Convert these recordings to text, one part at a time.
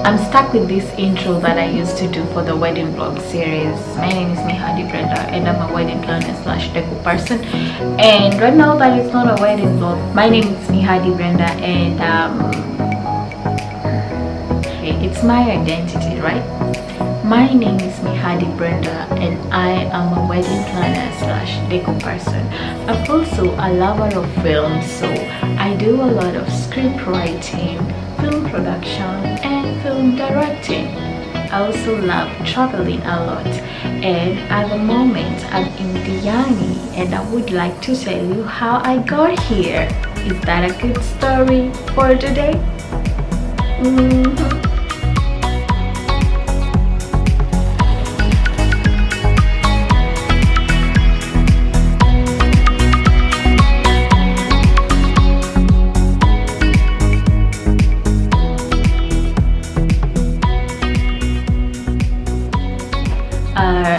I'm stuck with this intro that I used to do for the wedding vlog series. My name is Mihadi Brenda and I'm a wedding planner slash deco person. And right now that it's not a wedding vlog, my name is Mihadi Brenda and it's my identity, right? My name is Mihadi Brenda and I am a wedding planner slash deco person. I'm also a lover of film, so I do a lot of script writing, film production and film directing. I also love traveling a lot, and at the moment I'm in DIANI and I would like to tell you how I got here. Is that a good story for today?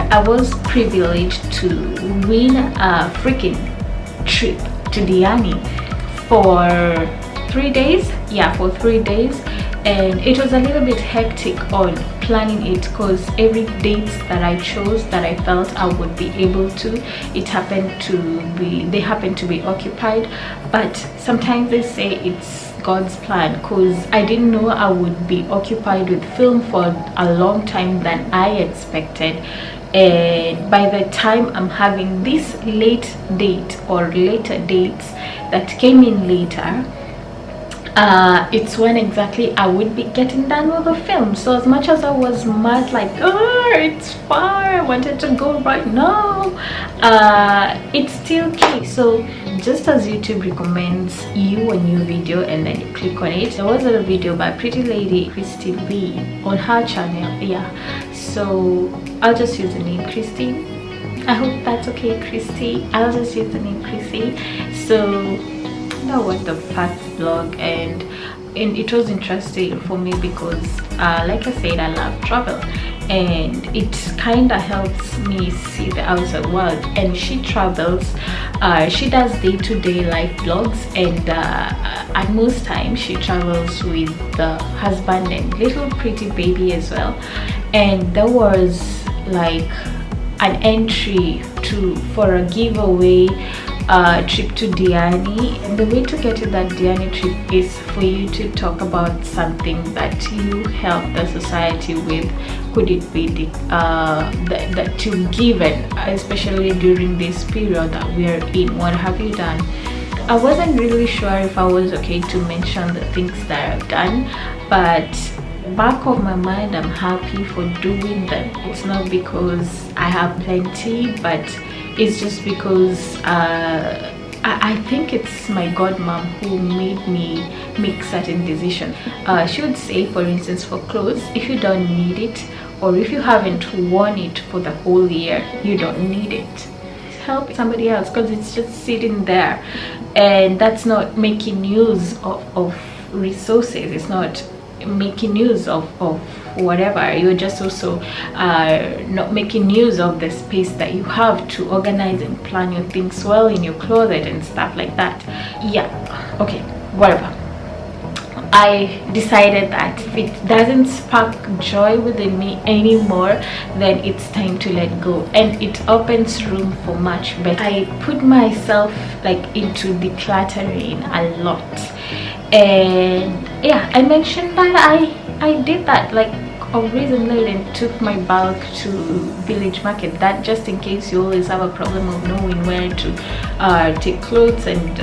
I was privileged to win a freaking trip to DIANI for 3 days. Yeah, for 3 days, and it was a little bit hectic on planning it because every date that I chose that I felt I would be able to, they happened to be occupied. But sometimes they say it's God's plan, because I didn't know I would be occupied with film for a long time than I expected. And by the time I'm having this late date or later dates that came in later, it's when exactly I would be getting done with the film. So as much as I was mad, like, oh, it's far, I wanted to go right now, it's still okay. So just as YouTube recommends you a new video and then you click on it, there was a video by pretty lady Christie Lee on her channel. Yeah, so I'll just use the name Christie. I hope that's okay, Christie. I'll just use the name Christie. So that was the first vlog, and it was interesting for me because like I said, I love travel and it kind of helps me see the outside world. And she travels, she does day-to-day life vlogs, and at most times she travels with the husband and little pretty baby as well. And there was like an entry for a giveaway trip to DIANI, and the way to get to that DIANI trip is for you to talk about something that you help the society with. Could it be that you've given, especially during this period that we are in? What have you done? I wasn't really sure if I was okay to mention the things that I've done, but back of my mind I'm happy for doing them. It's not because I have plenty, but it's just because I think it's my godmom who made me make certain decisions. She would say, for instance, for clothes, if you don't need it or if you haven't worn it for the whole year, you don't need it. Help somebody else, because it's just sitting there, and that's not making use of resources. It's not making use of whatever. You're just also not making use of the space that you have to organize and plan your things well in your closet and stuff like that. Yeah, okay, whatever. I decided that if it doesn't spark joy within me anymore, then it's time to let go, and it opens room for much better. I put myself like into decluttering a lot, and yeah, I mentioned that I did that like recently, and took my bulk to village market. That just in case you always have a problem of knowing where to take clothes, and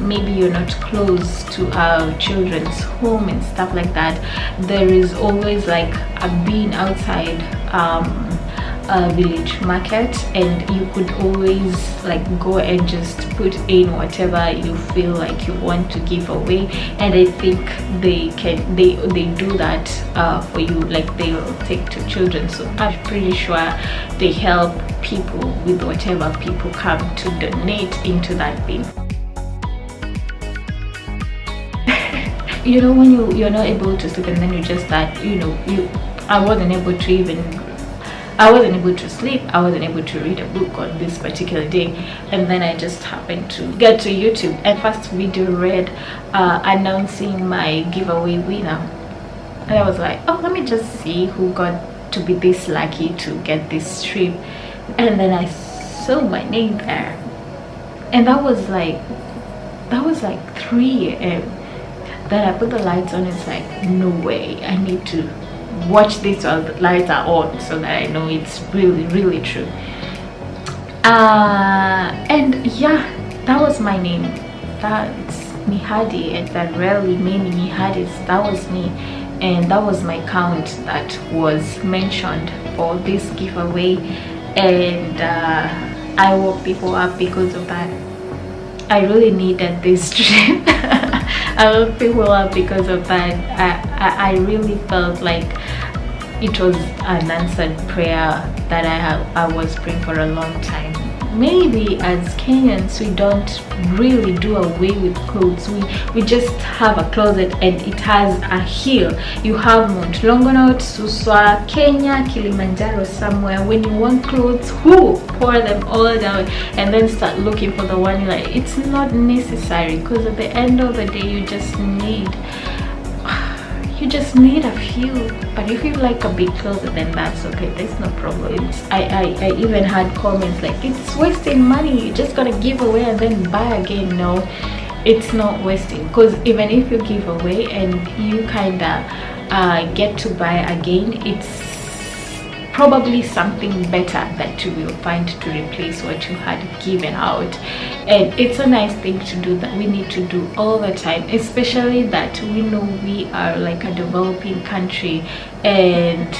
maybe you're not close to our children's home and stuff like that. There is always like a bin outside a village market, and you could always like go and just put in whatever you feel like you want to give away. And I think they do that for you, like they'll take to children. So I'm pretty sure they help people with whatever people come to donate into that bin. You know, when you're not able to sleep and then you just start, I wasn't able to sleep, I wasn't able to read a book on this particular day, and then I just happened to get to YouTube and first video read announcing my giveaway winner. and I was like, oh, let me just see who got to be this lucky to get this trip. And then I saw my name there, and that was like 3 a.m. Then I put the lights on. It's like, no way, I need to watch this while the lights are on so that I know it's really true. And yeah, that was my name. That's Mihadi, and that rarely many Mihadis. That was me, and that was my count that was mentioned for this giveaway. And I woke people up because of that. I really needed this trip. I woke people up because of that. I really felt like it was an answered prayer that I was praying for a long time. Maybe as Kenyans, we don't really do away with clothes. We just have a closet and it has a heel. You have Mount Longonot, Suswa, Kenya, Kilimanjaro somewhere. When you want clothes, pour them all down and then start looking for the one you like. It's not necessary, because at the end of the day you just need a few. But if you like a big closet, then that's okay, there's no problem. I even had comments like, it's wasting money, you just gotta give away and then buy again. No, it's not wasting, because even if you give away and you kind of get to buy again, it's probably something better that you will find to replace what you had given out. And it's a nice thing to do, that we need to do all the time, especially that we know we are like a developing country and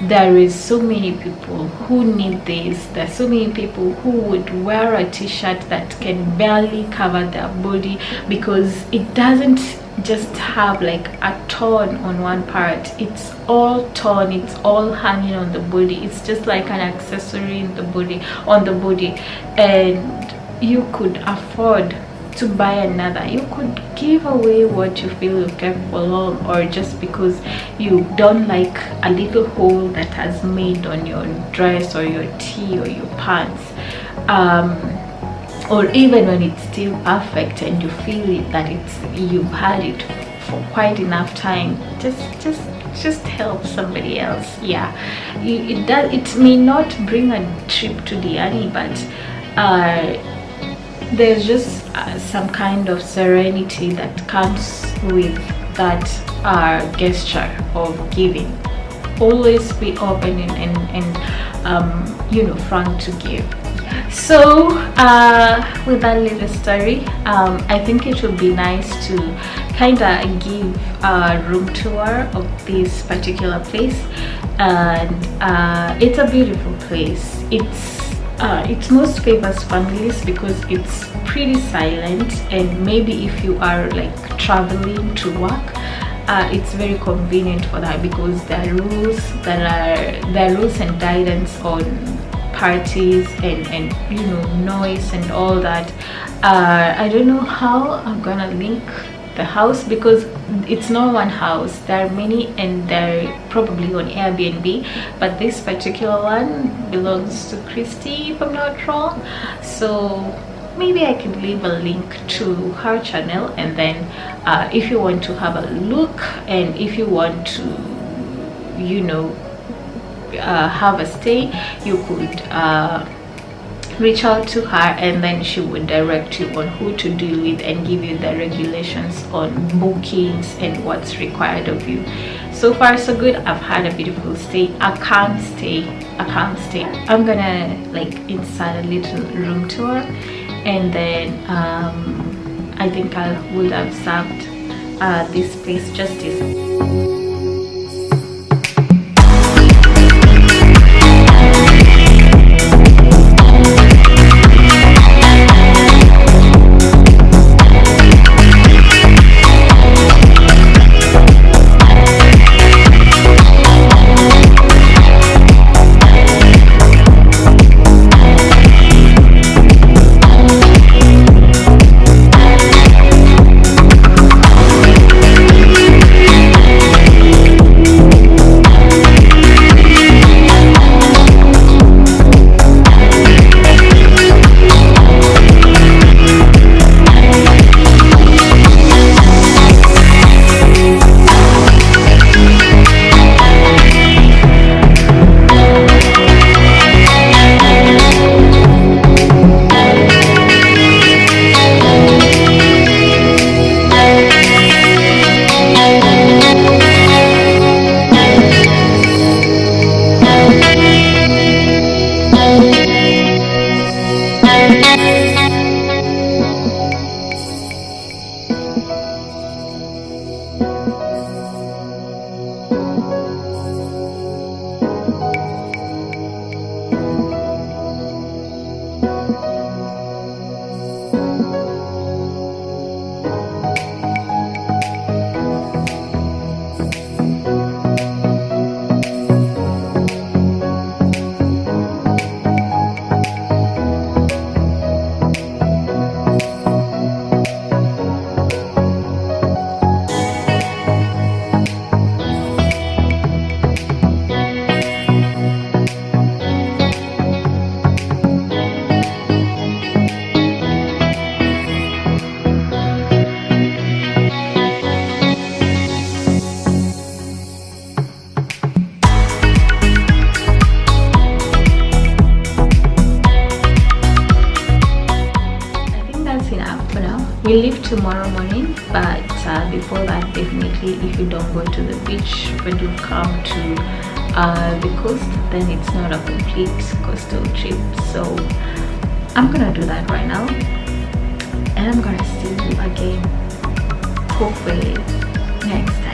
there is so many people who need this. There's so many people who would wear a t-shirt that can barely cover their body, because it doesn't just have like a torn on one part, it's all torn, it's all hanging on the body. It's just like an accessory in the body, on the body, and you could afford to buy another. You could give away what you feel you've kept for long, or just because you don't like a little hole that has made on your dress or your tee or your pants, or even when it's still perfect and you feel it, that you've had it for quite enough time. Just help somebody else. Yeah, it may not bring a trip to Diani, but there's just some kind of serenity that comes with that gesture of giving. Always be open and frank to give. So with that little story, I think it would be nice to kind of give a room tour of this particular place. And it's a beautiful place. It most favors families because it's pretty silent, and maybe if you are like traveling to work, it's very convenient for that, because there are rules and guidance on parties and noise and all that. I don't know how I'm gonna link the house, because it's not one house, there are many, and they're probably on Airbnb, but this particular one belongs to Christie, if I'm not wrong. So maybe I can leave a link to her channel, and then if you want to have a look, and if you want to have a stay, you could reach out to her, and then she would direct you on who to deal with and give you the regulations on bookings and what's required of you. So far so good. I've had a beautiful stay. I can't stay. I'm gonna like insert a little room tour, and then I think I would have served this place justice. tomorrow morning, but before that, definitely if you don't go to the beach but you come to the coast, then it's not a complete coastal trip. So I'm gonna do that right now, and I'm gonna see you again hopefully next